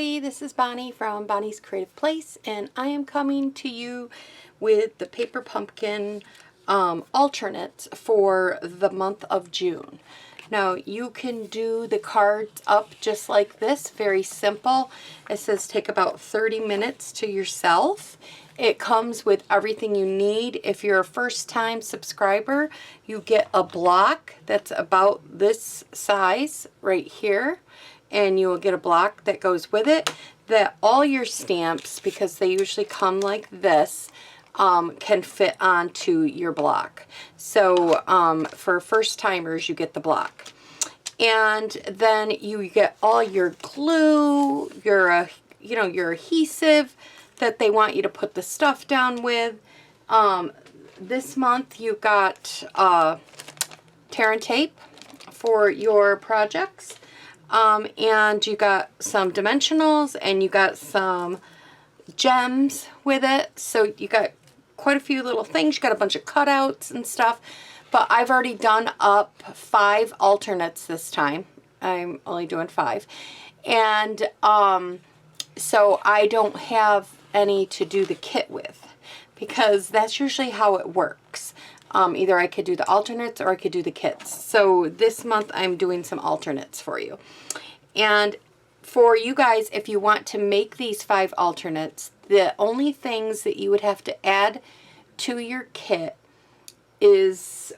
everybody, this is Bonnie from Bonnie's Creative Place, and I am coming to you with the Paper Pumpkin alternates for the month of June. Now you can do the cards up just like this, very simple. It says take about 30 minutes to yourself. It comes with everything you need. If you're a first-time subscriber, you get a block that's about this size right here, and you will get a block that goes with it, that all your stamps, because they usually come like this, can fit onto your block. So for first timers, you get the block. And then you get all your glue, your your adhesive that they want you to put the stuff down with. This month you got tear and tape for your projects. And you got some dimensionals, and you got some gems with it. So you got quite a few little things. You got a bunch of cutouts and stuff. But I've already done up 5 alternates this time. I'm only doing 5. And so I don't have any to do the kit with, because that's usually how it works. Either I could do the alternates or I could do the kits. So this month I'm doing some alternates for you. And for you guys, if you want to make these 5 alternates, the only things that you would have to add to your kit is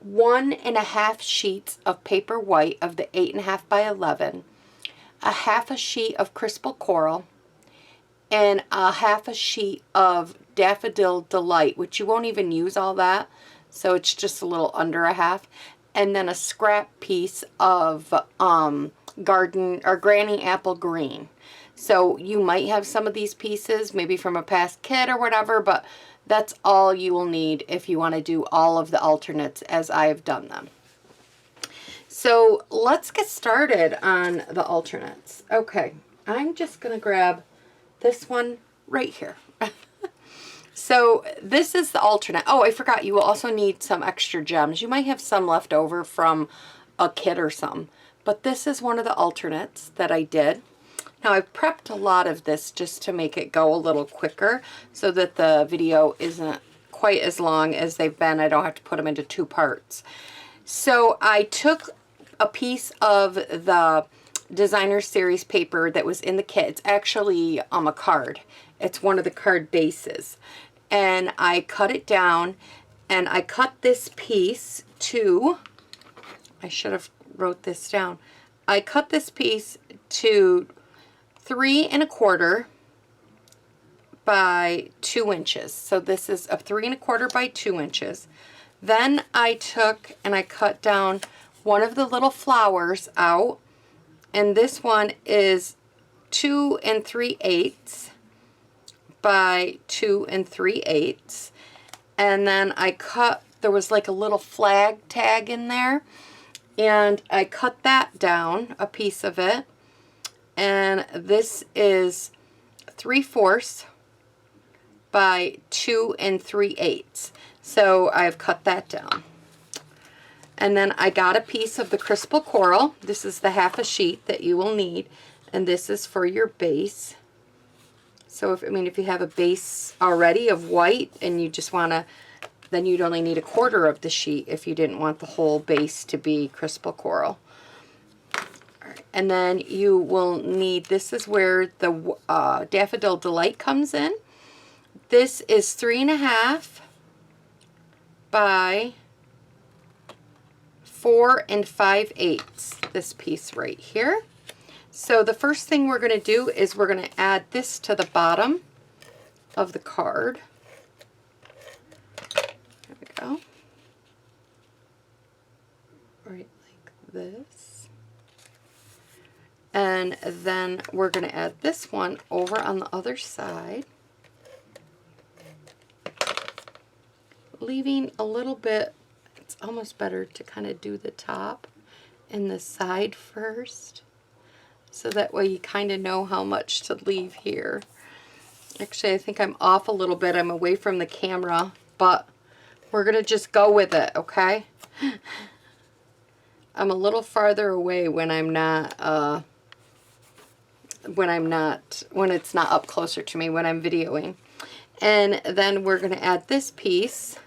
1.5 sheets of paper white of the 8.5 by 11, a half a sheet of Crystal Coral, and a half a sheet of Daffodil Delight, which you won't even use all that, so it's just a little under a half, and then a scrap piece of Garden or Granny Apple Green. So you might have some of these pieces, maybe from a past kit or whatever, but that's all you will need if you want to do all of the alternates as I have done them. So let's get started on the alternates. Okay, I'm just going to grab this one right here. So this is the alternate. Oh, I forgot, you will also need some extra gems. You might have some left over from a kit or some. But this is one of the alternates that I did. Now I've prepped a lot of this just to make it go a little quicker so that the video isn't quite as long as they've been. I don't have to put them into 2 parts. So I took a piece of the designer series paper that was in the kit. It's actually a card. It's one of the card bases. And I cut it down, and I cut this piece to, I should have wrote this down. I cut this piece to 3 1/4 by 2 inches. So this is a 3 1/4 by 2 inches. Then I took and I cut down one of the little flowers out, and this one is 2 3/8 by 2 3/8. And then I cut, there was like a little flag tag in there, and I cut that down, a piece of it, and this is 3/4 by 2 3/8. So I've cut that down. And then I got a piece of the Crystal Coral. This is the half a sheet that you will need, and this is for your base. So if you have a base already of white and you just want to, then you'd only need 1/4 of the sheet if you didn't want the whole base to be Crystal Coral. Right. And then you will need, this is where the Daffodil Delight comes in. This is 3 1/2 by 4 5/8, this piece right here. So the first thing we're going to do is we're going to add this to the bottom of the card. There we go. Right like this. And then we're going to add this one over on the other side, leaving a little bit. It's almost better to kind of do the top and the side first, so that way you kind of know how much to leave here. Actually, I think I'm off a little bit. I'm away from the camera, but we're going to just go with it, okay? I'm a little farther away when I'm not when it's not up closer to me when I'm videoing. And then we're going to add this piece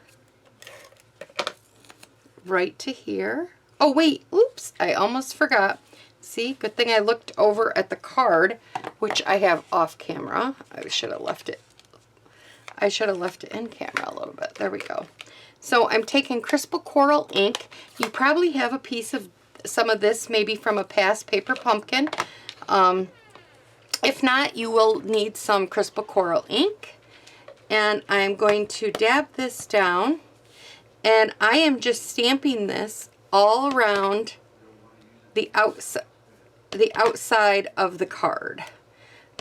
right to here. Oh wait, oops, I almost forgot. See, good thing I looked over at the card, which I have off camera. I should have left it in camera a little bit. There we go. So I'm taking Crystal Coral ink. You probably have a piece of some of this maybe from a past paper pumpkin. If not, you will need some Crystal Coral ink. And I'm going to dab this down, and I am just stamping this all around the outside of the card.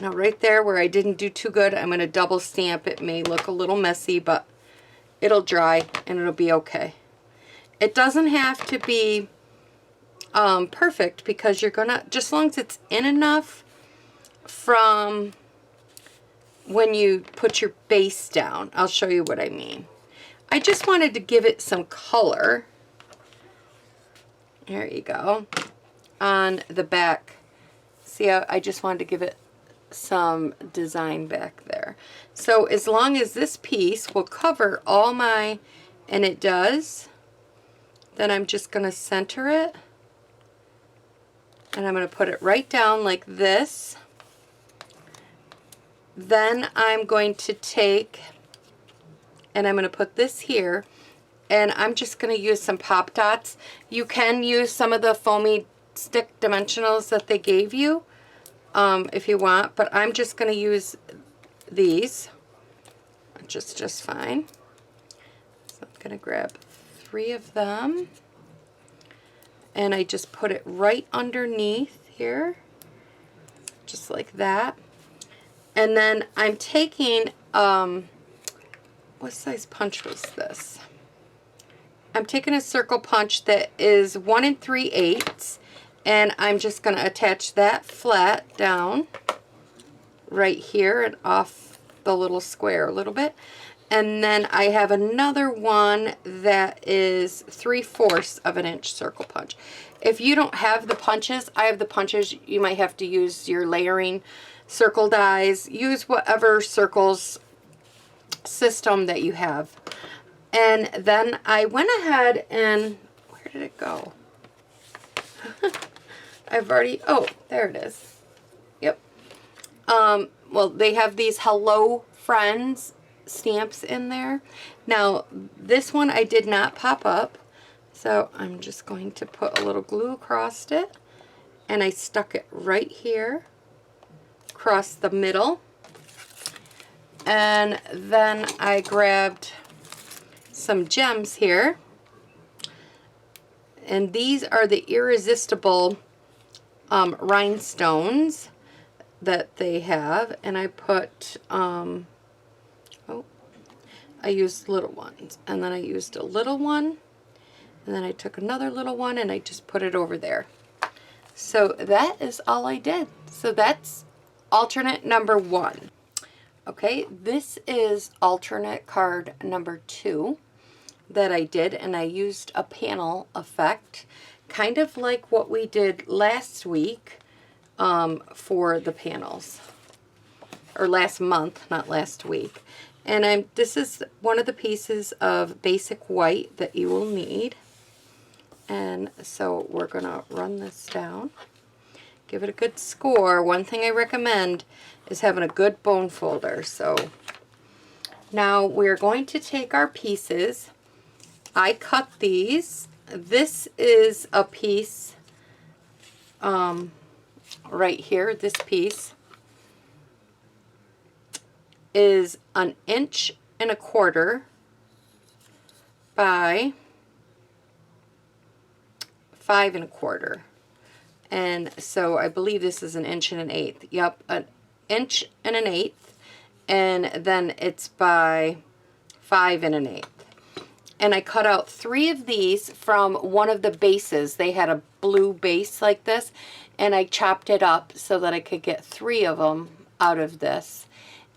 Now right there where I didn't do too good, I'm going to double stamp. It may look a little messy, but it'll dry and it'll be okay. It doesn't have to be perfect, because you're gonna, just as long as it's in enough from when you put your base down. I'll show you what I mean. I just wanted to give it some color. There you go. On the back. See how I just wanted to give it some design back there. So as long as this piece will cover all my, and it does, then I'm just going to center it. And I'm going to put it right down like this. Then I'm going to take, and I'm going to put this here, and I'm just going to use some pop dots. You can use some of the foamy stick dimensionals that they gave you if you want, but I'm just going to use these, just fine. So I'm going to grab 3 of them, and I just put it right underneath here, just like that. And then I'm taking, what size punch was this? I'm taking a circle punch that is 1 3/8, and I'm just going to attach that flat down right here and off the little square a little bit. And then I have another one that is 3/4 of an inch circle punch. If you don't have the punches, I have the punches. You might have to use your layering circle dies. Use whatever circles system that you have. And then I went ahead and, where did it go? I've already, oh, there it is. Yep. Well, they have these Hello Friends stamps in there. Now, this one I did not pop up, so I'm just going to put a little glue across it, and I stuck it right here across the middle. And then I grabbed some gems here, and these are the Irresistible rhinestones that they have, and I put I used little ones, and then I used a little one, and then I took another little one, and I just put it over there. So that is all I did. So that's alternate number 1. Okay, this is alternate card number 2 that I did, and I used a panel effect, kind of like what we did last week for the panels, or last month, not last week. And this is one of the pieces of basic white that you will need. And so we're going to run this down. Give it a good score. One thing I recommend is having a good bone folder. So now we're going to take our pieces. I cut these. This is a piece right here. This piece is 1 1/4 inches by 5 1/4 inches. And so I believe this is 1 1/8 inches. Yep, 1 1/8 inches. And then it's by 5 1/8 inches. And I cut out 3 of these from one of the bases. They had a blue base like this, and I chopped it up so that I could get 3 of them out of this.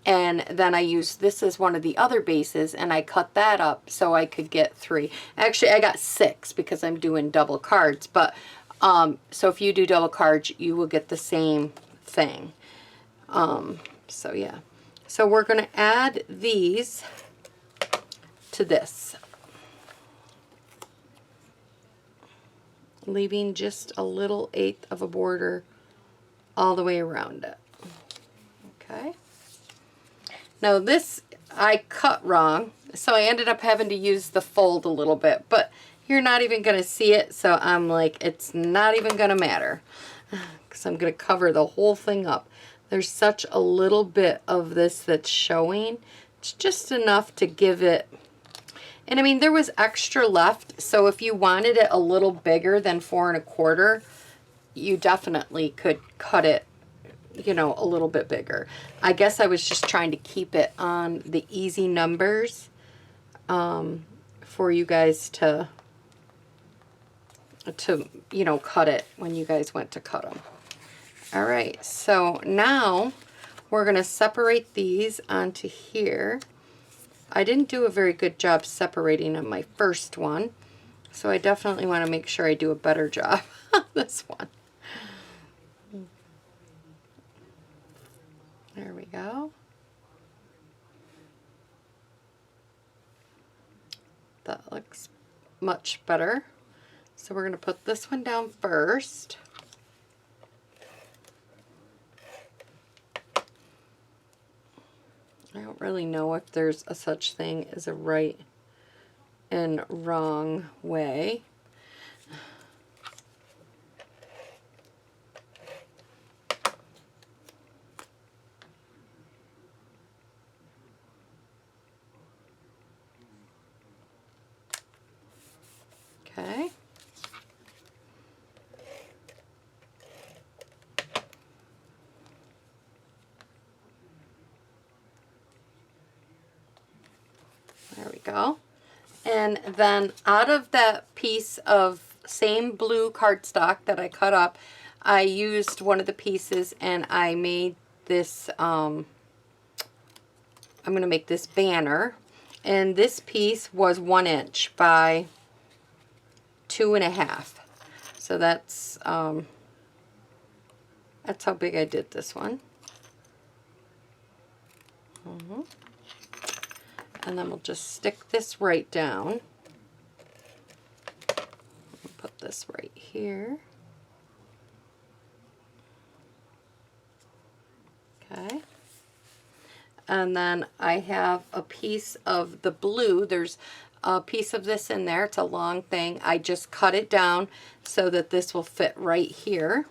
And then I used this as one of the other bases, and I cut that up so I could get 3. Actually, I got 6 because I'm doing double cards. But so if you do double cards, you will get the same thing. So yeah. So we're going to add these to this, leaving just a little eighth of a border all the way around it. Okay. Now this I cut wrong, so I ended up having to use the fold a little bit, but you're not even going to see it, so I'm like, it's not even going to matter, because I'm going to cover the whole thing up. There's such a little bit of this that's showing. It's just enough to give it, and I mean, there was extra left, so if you wanted it a little bigger than 4 1/4, you definitely could cut it, you know, a little bit bigger. I guess I was just trying to keep it on the easy numbers for you guys to, you know, cut it when you guys went to cut them. All right, so now we're going to separate these onto here. I didn't do a very good job separating on my first one, so I definitely want to make sure I do a better job on this one. There we go. That looks much better. So we're going to put this one down first. I don't really know if there's a such thing as a right and wrong way. Okay. There we go. And then out of that piece of same blue cardstock that I cut up, I used one of the pieces and I made this, I'm going to make this banner. And this piece was 1 inch by 2.5. So that's how big I did this one. And then we'll just stick this right down. Put this right here. Okay. And then I have a piece of the blue. There's a piece of this in there. It's a long thing. I just cut it down so that this will fit right here.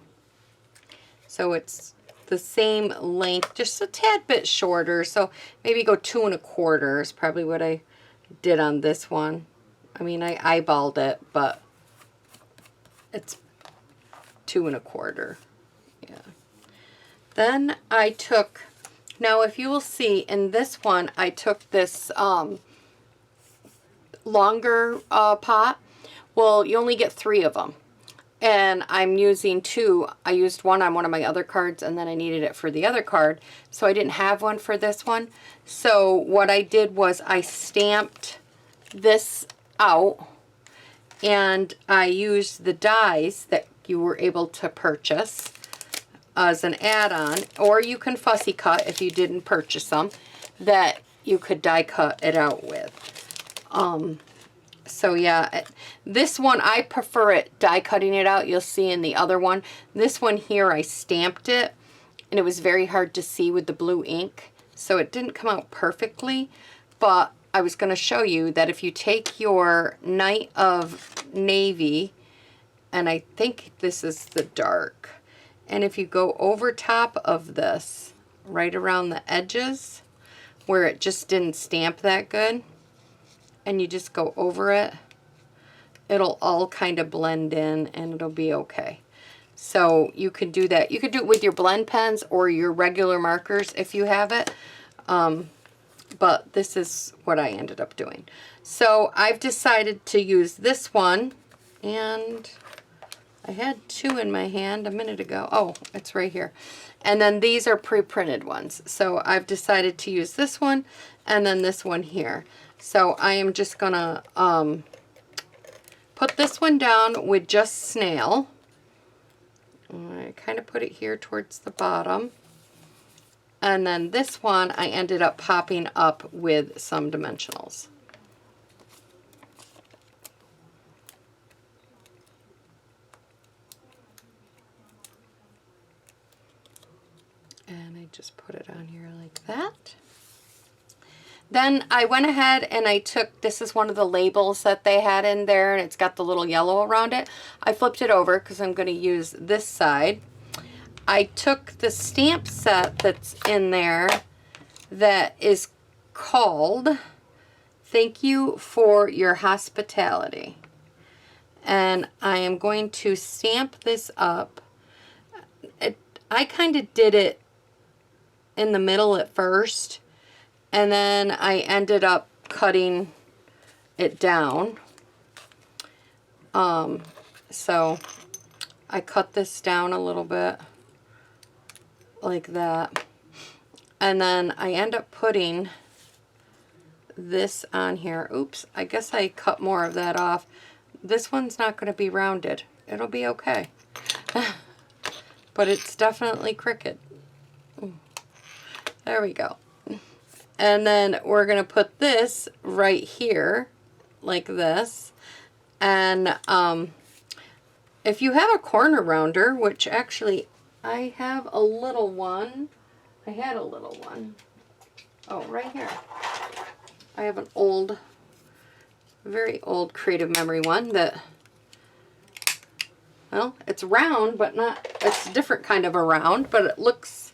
So it's the same length, just a tad bit shorter. So maybe go 2 1/4 is probably what I did on this one. I mean, I eyeballed it, but it's 2 1/4. Yeah. Then I took, now if you will see in this one, I took this longer pot. Well, you only get 3 of them. And I'm using 2. I used one on one of my other cards, and then I needed it for the other card. So I didn't have one for this one. So what I did was I stamped this out, and I used the dies that you were able to purchase as an add-on, or you can fussy cut if you didn't purchase them, that you could die cut it out with. So yeah, this one, I prefer it die cutting it out. You'll see in the other one. This one here, I stamped it, and it was very hard to see with the blue ink. So it didn't come out perfectly, but I was going to show you that if you take your Night of Navy, and I think this is the dark, and if you go over top of this, right around the edges, where it just didn't stamp that good, and you just go over it, it'll all kind of blend in and it'll be okay. So you can do that. You could do it with your blend pens or your regular markers if you have it. But this is what I ended up doing. So I've decided to use this one, and I had 2 in my hand a minute ago. Oh, it's right here. And then these are pre-printed ones. So I've decided to use this one and then this one here. So I am just gonna put this one down with just snail. I kind of put it here towards the bottom. And then this one I ended up popping up with some dimensionals. And I just put it on here like that. Then I went ahead and I took, this is one of the labels that they had in there, and it's got the little yellow around it. I flipped it over because I'm going to use this side. I took the stamp set that's in there that is called Thank You for Your Hospitality. And I am going to stamp this up. I kind of did it in the middle at first, and then I ended up cutting it down. So I cut this down a little bit like that. And then I end up putting this on here. Oops, I guess I cut more of that off. This one's not going to be rounded. It'll be okay. But it's definitely crooked. There we go. And then we're going to put this right here, like this. And if you have a corner rounder, which actually I have a little one. I had a little one. Oh, right here. I have an old, very old Creative Memory one that, well, it's round, but not, it's a different kind of a round, but it looks,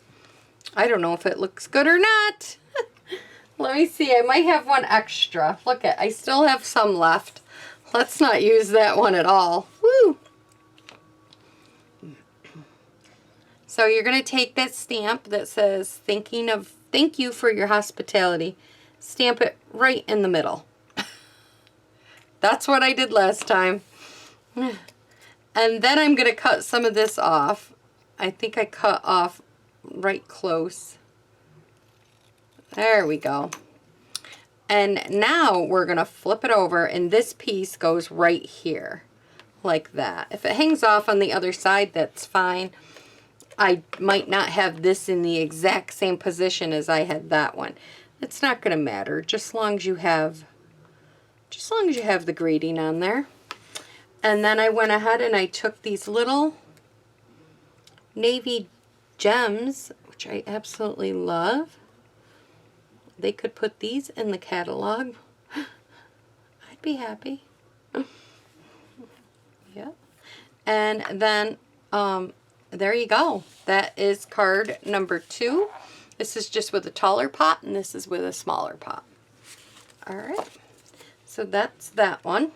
I don't know if it looks good or not. Let me see, I might have one extra. Look at, I still have some left. Let's not use that one at all. Woo! So you're going to take that stamp that says thank you for your hospitality. Stamp it right in the middle. That's what I did last time. And then I'm going to cut some of this off. I think I cut off right close. There we go. And now we're going to flip it over, and this piece goes right here like that. If it hangs off on the other side, that's fine. I might not have this in the exact same position as I had that one. It's not going to matter, just as long as you have the grading on there. And then I went ahead and I took these little navy gems, which I absolutely love. They could put these in the catalog. I'd be happy. Yep. And then there you go. That is card number 2. This is just with a taller pot, and this is with a smaller pot. All right. So that's that one.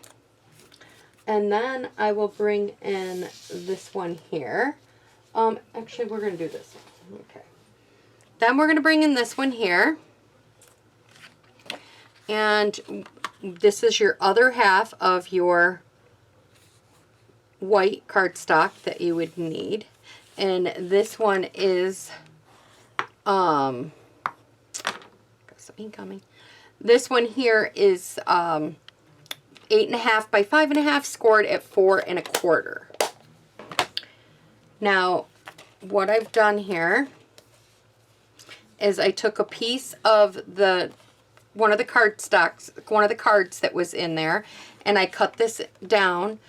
And then I will bring in this one here. Actually, we're going to do this one. Okay. Then we're going to bring in this one here. And this is your other half of your white cardstock that you would need. And this one is, got some ink coming. This one here is 8.5 by 5.5, scored at 4 1/4. Now, what I've done here is I took a piece of one of the cards that was in there, and I cut this down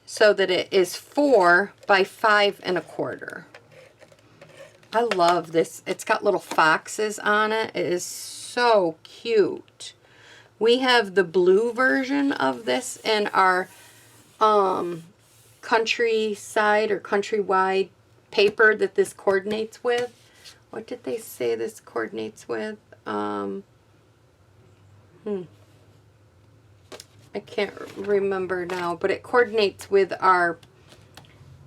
so that it is 4 by 5 1/4. I love this. It's got little foxes on it. It is so cute. We have the blue version of this in our countryside or countrywide paper that this coordinates with. What did they say this coordinates with? I can't remember now, but it coordinates with our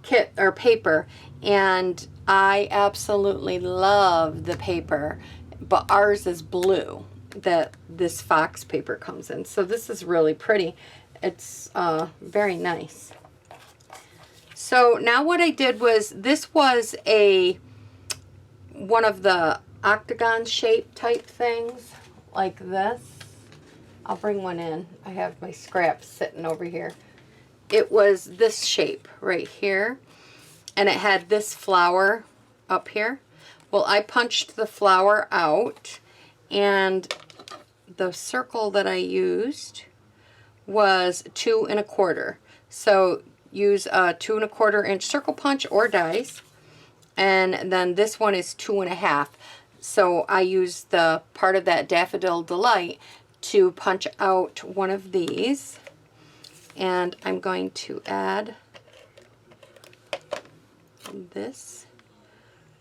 kit or paper, and I absolutely love the paper, but ours is blue that this fox paper comes in. So this is really pretty. It's very nice. So now what I did was, this was one of the octagon shape type things like this. I'll bring one in. I have my scraps sitting over here. It was this shape right here, and it had this flower up here. Well, I punched the flower out, and the circle that I used was 2 1/4. So use a 2 1/4 inch circle punch or dies. And then this one is 2 1/2. So I used the part of that Daffodil Delight to punch out one of these. And I'm going to add this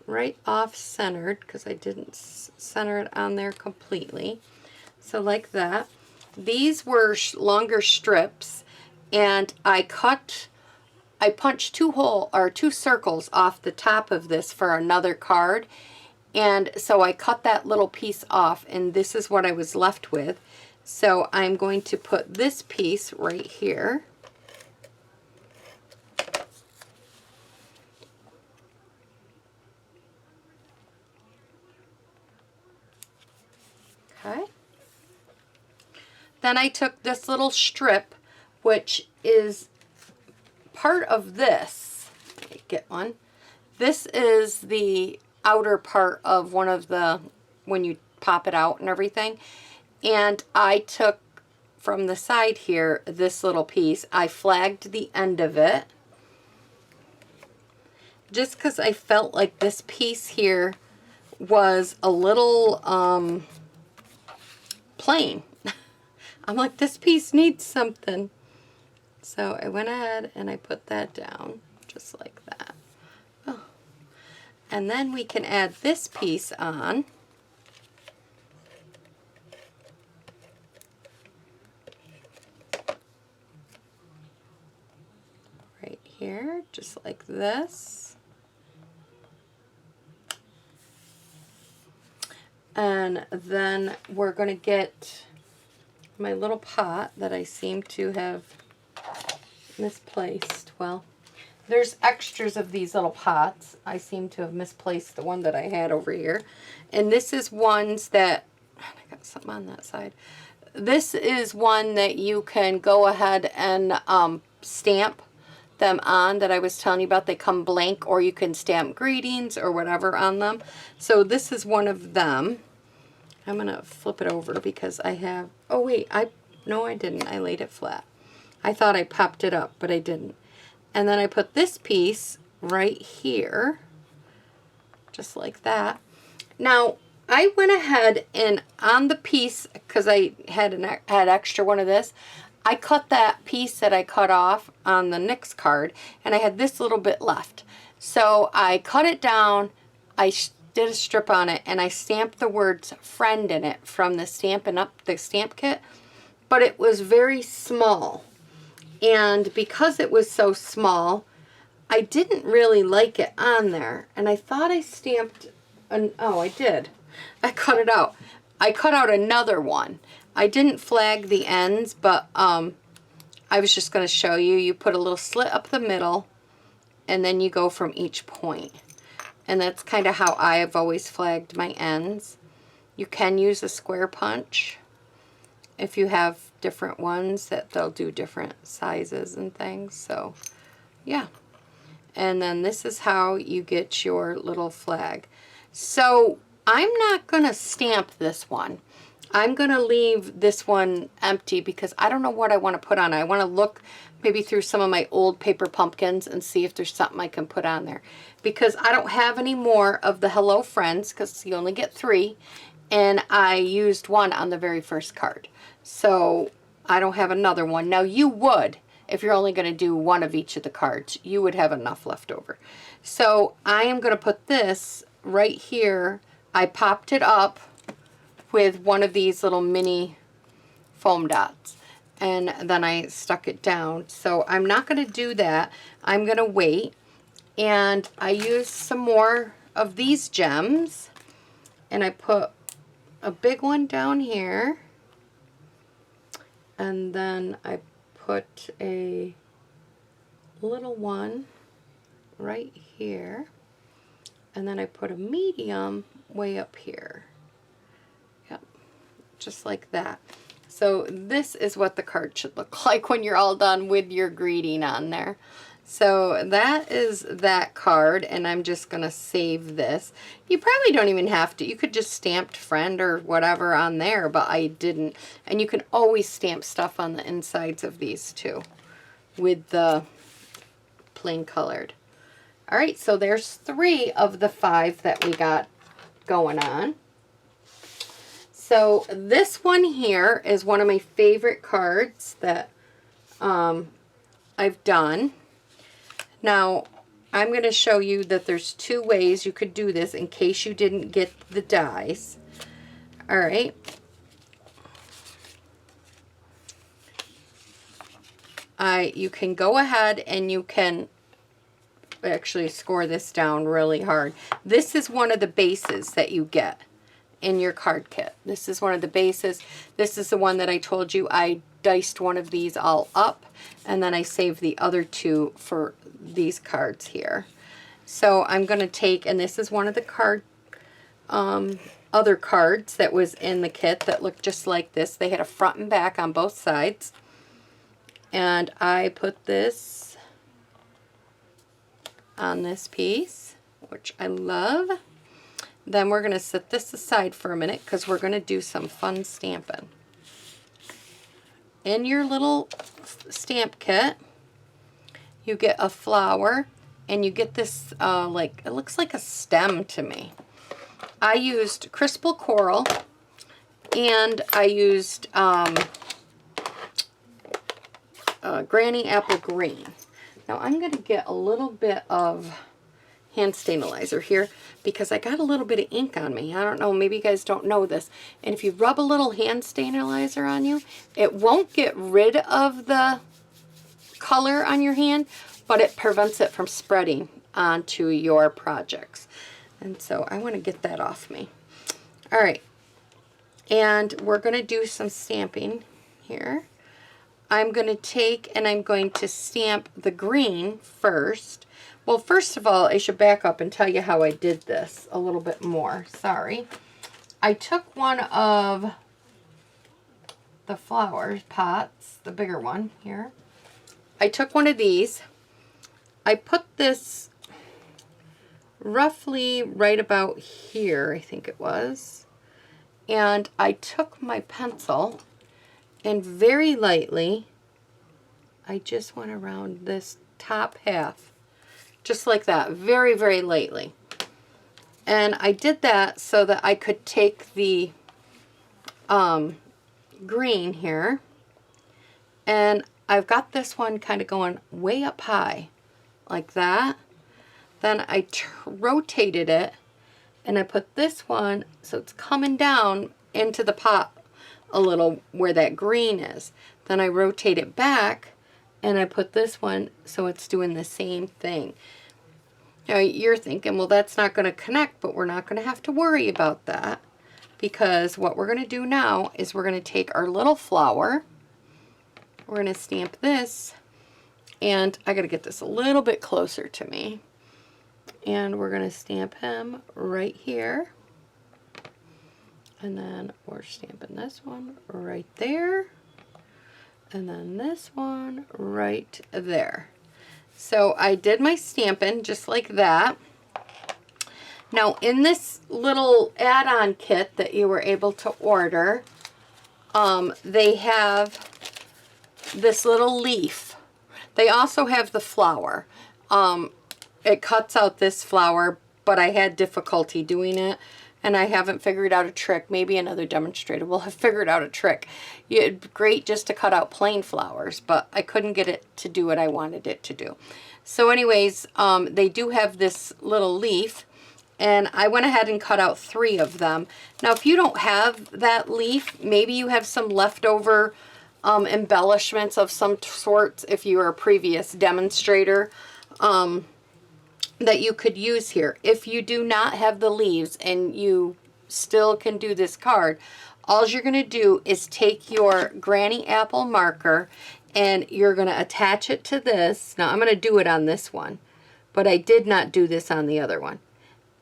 right off centered because I didn't center it on there completely. So like that. These were longer strips, and I punched 2 circles off the top of this for another card. And so I cut that little piece off, and this is what I was left with. So I'm going to put this piece right here. Okay. Then I took this little strip, which is part of this. Let me get one. This is the outer part of one of the, when you pop it out and everything. And I took from the side here, this little piece. I flagged the end of it. Just because I felt like this piece here was a little plain. I'm like, this piece needs something. So I went ahead and I put that down just like that. Oh. And then we can add this piece on. Right here, just like this. And then we're going to get my little pot that I seem to have misplaced. Well, there's extras of these little pots. I seem to have misplaced the one that I had over here. And this is ones that, I got something on that side. This is one that you can go ahead and stamp them on that I was telling you about. They come blank, or you can stamp greetings or whatever on them. So this is one of them. I'm going to flip it over because I have, oh wait, no I didn't. I laid it flat. I thought I popped it up, but I didn't. And then I put this piece right here, just like that. Now, I went ahead and on the piece, because I had extra one of this, I cut that piece that I cut off on the next card, and I had this little bit left. So I cut it down, I did a strip on it, and I stamped the words friend in it from the Stampin' Up! The stamp kit, but it was very small. And because it was so small, I didn't really like it on there. And I thought I stamped, oh, I did. I cut it out. I cut out another one. I didn't flag the ends, but I was just going to show you. You put a little slit up the middle, and then you go from each point. And that's kind of how I have always flagged my ends. You can use a square punch if you have different ones that they'll do different sizes and things. So, yeah. And then this is how you get your little flag. So, I'm not going to stamp this one. I'm going to leave this one empty because I don't know what I want to put on it. I want to look maybe through some of my old paper pumpkins and see if there's something I can put on there. Because I don't have any more of the Hello Friends, because you only get 3. And I used one on the very first card. So I don't have another one. Now you would, if you're only going to do one of each of the cards, you would have enough left over. So I am going to put this right here. I popped it up with one of these little mini foam dots, and then I stuck it down. So I'm not going to do that. I'm going to wait, and I used some more of these gems, and I put a big one down here, and then I put a little one right here, and then I put a medium way up here. Yep, just like that. So this is what the card should look like when you're all done with your greeting on there. So that is that card, and I'm just going to save this. You probably don't even have to. You could just stamped friend or whatever on there, but I didn't. And you can always stamp stuff on the insides of these too with the plain colored. All right, so there's 3 of the 5 that we got going on. So this one here is one of my favorite cards that I've done. Now, I'm going to show you that there's 2 ways you could do this in case you didn't get the dies. All right. You can go ahead and you can actually score this down really hard. This is one of the bases that you get in your card kit. This is one of the bases. This is the one that I told you I diced one of these all up, and then I saved the other 2 for these cards here. So I'm going to take, and this is one of the other cards that was in the kit that looked just like this. They had a front and back on both sides. And I put this on this piece, which I love. Then we're going to set this aside for a minute because we're going to do some fun stamping. In your little stamp kit, you get a flower, and you get this, like, it looks like a stem to me. I used Crispal Coral, and I used Granny Apple Green. Now I'm going to get a little bit of hand sterilizer here because I got a little bit of ink on me. I don't know, maybe you guys don't know this. And if you rub a little hand sterilizer on you, it won't get rid of the color on your hand, but it prevents it from spreading onto your projects. And so I want to get that off me. All right. And we're going to do some stamping here. I'm going to take and I'm going to stamp the green first. Well, first of all, I should back up and tell you how I did this a little bit more. Sorry. I took one of the flower pots, the bigger one here. I took one of these. I put this roughly right about here, I think it was. And I took my pencil and very lightly, I just went around this top half. Just like that, very, very lightly. And I did that so that I could take the green here. And I've got this one kind of going way up high, like that. Then I rotated it, and I put this one so it's coming down into the pot a little where that green is. Then I rotate it back, and I put this one so it's doing the same thing. Now you're thinking, well, that's not going to connect, but we're not going to have to worry about that, because what we're going to do now is we're going to take our little flower, we're going to stamp this, and I got to get this a little bit closer to me, and we're going to stamp him right here. And then we're stamping this one right there. And then this one right there. So I did my stamping just like that. Now in this little add-on kit that you were able to order, they have this little leaf. They also have the flower. It cuts out this flower, but I had difficulty doing it. And I haven't figured out a trick. Maybe another demonstrator will have figured out a trick. It'd be great just to cut out plain flowers, but I couldn't get it to do what I wanted it to do. So anyways, they do have this little leaf, and I went ahead and cut out 3 of them. Now, if you don't have that leaf, maybe you have some leftover embellishments of some sort, if you are a previous demonstrator, that you could use here. If you do not have the leaves and you still can do this card, all you're going to do is take your Granny Apple marker and you're going to attach it to this. Now I'm going to do it on this one, but I did not do this on the other one.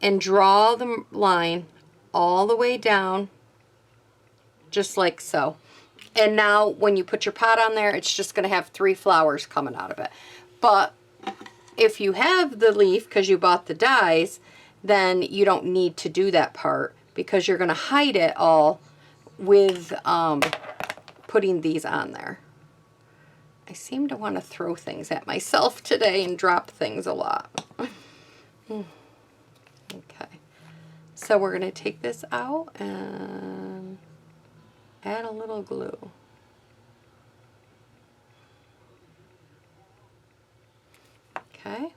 And draw the line all the way down, just like so. And now when you put your pot on there, it's just going to have 3 flowers coming out of it. But If you have the leaf because you bought the dies, then you don't need to do that part because you're going to hide it all with putting these on there. I seem to want to throw things at myself today and drop things a lot. Okay, so we're going to take this out and add a little glue. Okay,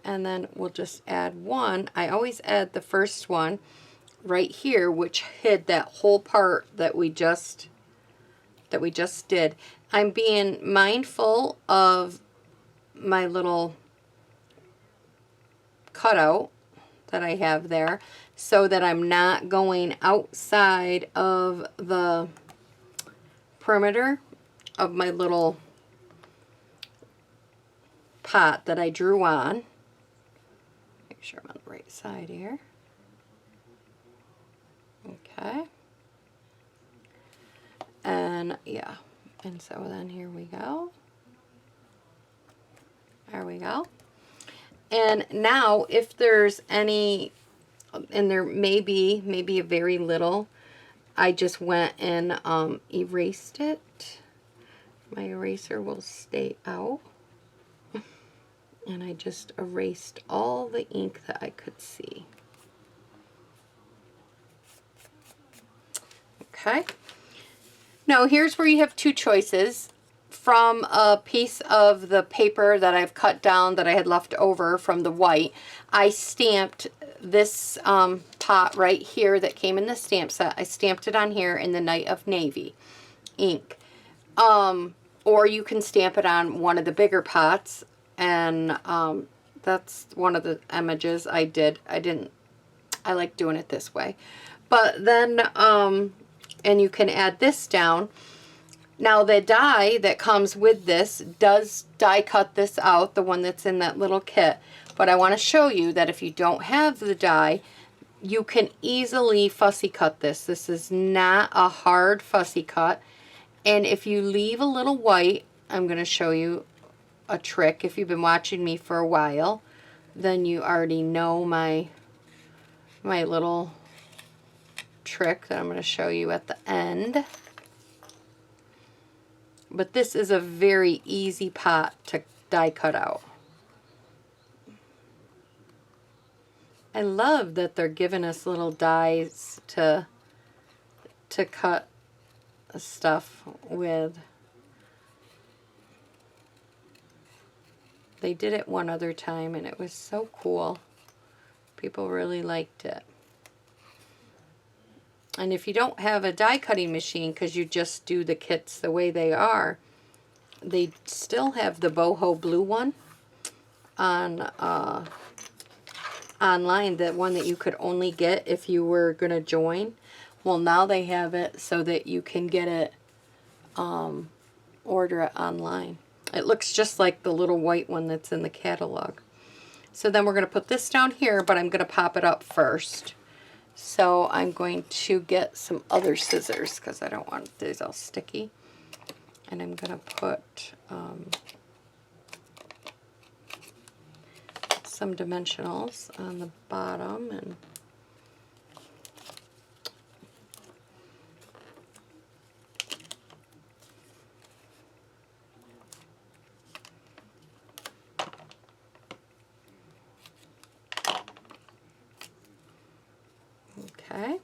and then we'll just add one. I always add the first one right here, which hid that whole part that we just did. I'm being mindful of my little cutout that I have there so that I'm not going outside of the perimeter of my little pot that I drew on. Make sure I'm on the right side here. Okay. And yeah, and so then here we go. There we go. And now if there's any, and there may be maybe a very little, I just went and erased it. My eraser will stay out. And I just erased all the ink that I could see. Okay. Now here's where you have two choices. From a piece of the paper that I've cut down that I had left over from the white, I stamped this pot right here that came in the stamp set. I stamped it on here in the Night of Navy ink. Or you can stamp it on one of the bigger pots, and that's one of the images I did. I like doing it this way. But then, and you can add this down. Now the die that comes with this does die cut this out, the one that's in that little kit. But I want to show you that if you don't have the die, you can easily fussy cut this. This is not a hard fussy cut. And if you leave a little white, I'm going to show you a trick. If you've been watching me for a while, then you already know my little trick that I'm going to show you at the end. But this is a very easy pot to die cut out. I love that they're giving us little dies to cut stuff with. They did it one other time and it was so cool. People really liked it. And if you don't have a die cutting machine because you just do the kits the way they are, they still have the boho blue one on online, the one that you could only get if you were going to join. Well, now they have it so that you can get it, order it online. It looks just like the little white one that's in the catalog. So then we're going to put this down here, but I'm going to pop it up first. So I'm going to get some other scissors because I don't want these all sticky. And I'm going to put some dimensionals on the bottom and okay,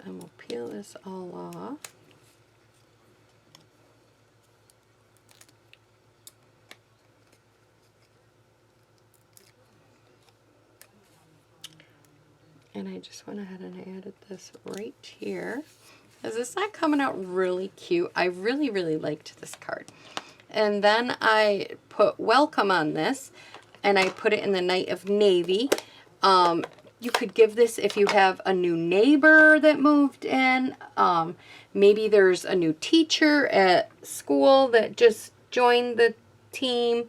and we'll peel this all off. And I just went ahead and added this right here. Is this not coming out really cute? I really, really liked this card. And then I put welcome on this, and I put it in the Night of Navy. You could give this if you have a new neighbor that moved in. Maybe there's a new teacher at school that just joined the team.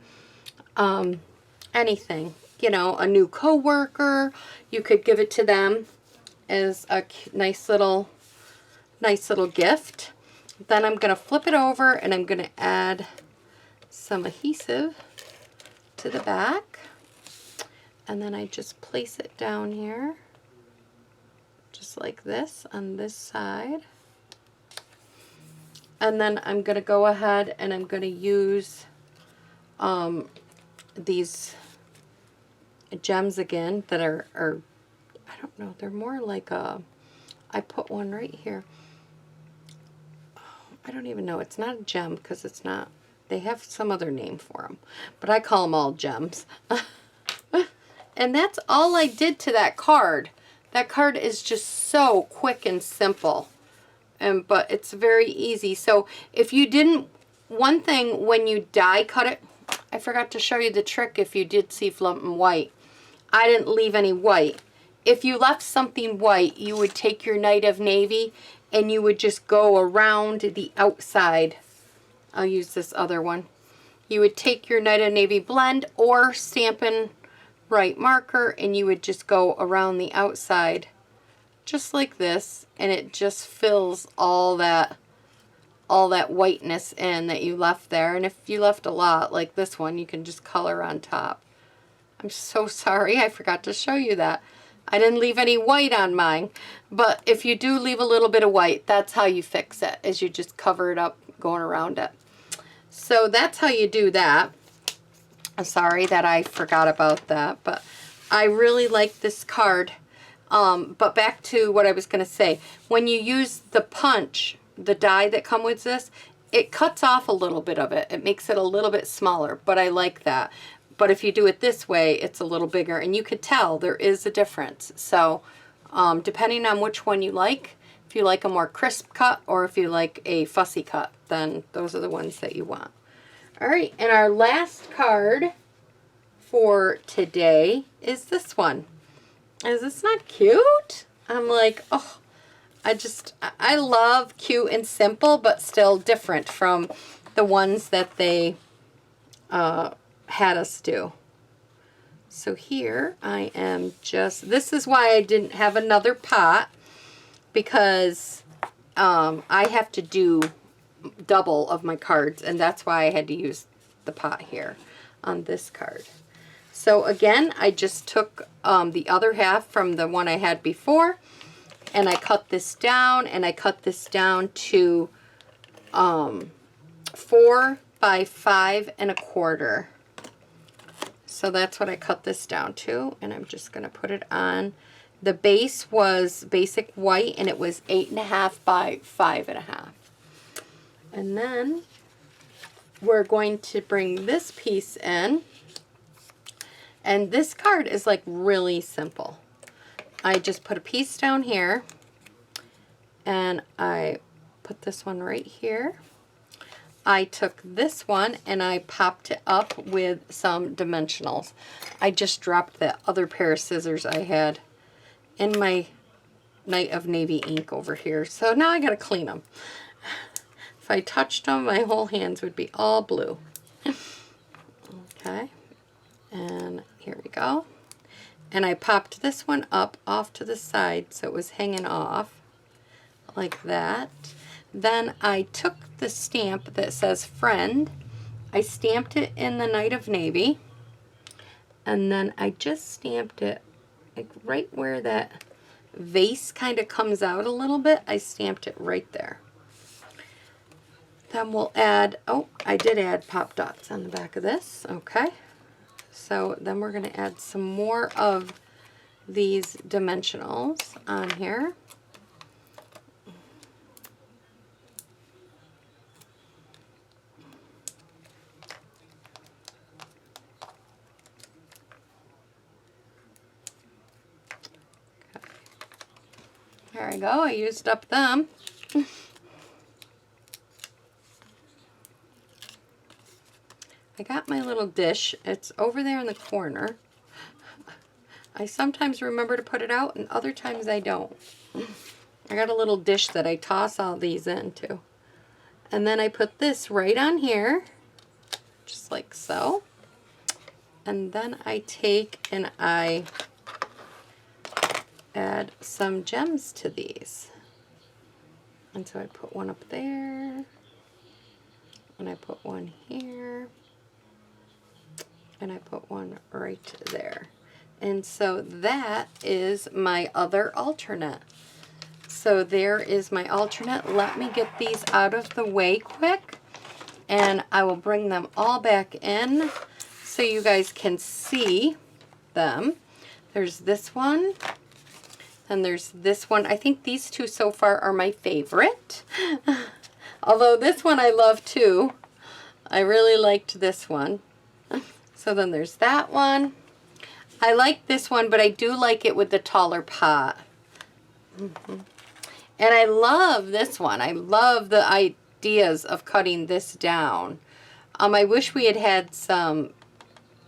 Anything. You know, a new coworker. You could give it to them as a nice little gift. Then I'm going to flip it over and I'm going to add some adhesive to the back. And then I just place it down here, just like this on this side. And then I'm going to go ahead and I'm going to use these gems again that are, I don't know, they're more like a, I put one right here. I don't even know. It's not a gem because it's not, they have some other name for them. But I call them all gems. And that's all I did to that card. That card is just so quick and simple. But it's very easy. So if you didn't, one thing when you die cut it, I forgot to show you the trick if you did see something white. I didn't leave any white. If you left something white, you would take your Night of Navy and you would just go around the outside. I'll use this other one. You would take your Night of Navy blend or Stampin' Right marker and you would just go around the outside just like this, and it just fills all that whiteness in that you left there. And if you left a lot like this one, you can just color on top. I'm so sorry, I forgot to show you that. I didn't leave any white on mine, but if you do leave a little bit of white, that's how you fix it, is you just cover it up going around it. So that's how you do that. I'm sorry that I forgot about that, but I really like this card. But back to what I was going to say. When you use the punch, the die that come with this, it cuts off a little bit of it. It makes it a little bit smaller, but I like that. But if you do it this way, it's a little bigger, and you could tell there is a difference. So depending on which one you like, if you like a more crisp cut or if you like a fussy cut, then those are the ones that you want. All right, and our last card for today is this one. Is this not cute? I'm like, oh, I love cute and simple, but still different from the ones that they had us do. So here I am just, this is why I didn't have another pot, because I have to do double of my cards, and that's why I had to use the pot here on this card. So again, I just took the other half from the one I had before, and I cut this down, and I cut this down to 4 by 5 1/4. So that's what I cut this down to, and I'm just going to put it on. The base was basic white, and it was 8.5 by 5.5. And then we're going to bring this piece in. And this card is like really simple. I just put a piece down here, and I put this one right here. I took this one and I popped it up with some dimensionals. I just dropped that other pair of scissors I had in my Night of Navy ink over here. So now I gotta clean them. If I touched them, my whole hands would be all blue. Okay, and here we go. And I popped this one up off to the side so it was hanging off like that. Then I took the stamp that says friend. I stamped it in the Night of Navy. And then I just stamped it like right where that vase kind of comes out a little bit. I stamped it right there. Then we'll add, oh, I did add pop dots on the back of this. Okay. So then we're going to add some more of these dimensionals on here. There I go. I used up them. I got my little dish. It's over there in the corner. I sometimes remember to put it out, and other times I don't. I got a little dish that I toss all these into. And then I put this right on here, just like so. And then I take and I add some gems to these. And so I put one up there, and I put one here, And I put one right there. And so that is my other alternate. So there is my alternate. Let me get these out of the way quick, and I will bring them all back in so you guys can see them. There's this one, and there's this one. I think these two so far are my favorite. Although this one I love too. I really liked this one. So then there's that one. I like this one, but I do like it with the taller pot. And I love this one. I love the ideas of cutting this down. I wish we had had some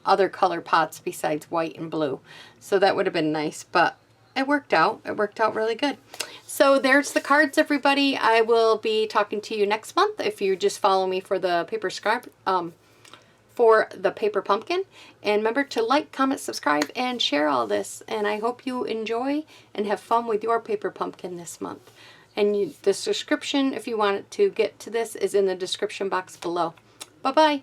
other color pots besides white and blue. So that would have been nice, but it worked out. It worked out really good. So there's the cards, everybody. I will be talking to you next month if you just follow me for the paper scribe, for the paper pumpkin. And remember to like, comment, subscribe, and share all this. And I hope you enjoy and have fun with your paper pumpkin this month. And the description, if you want to get to this, is in the description box below. Bye-bye.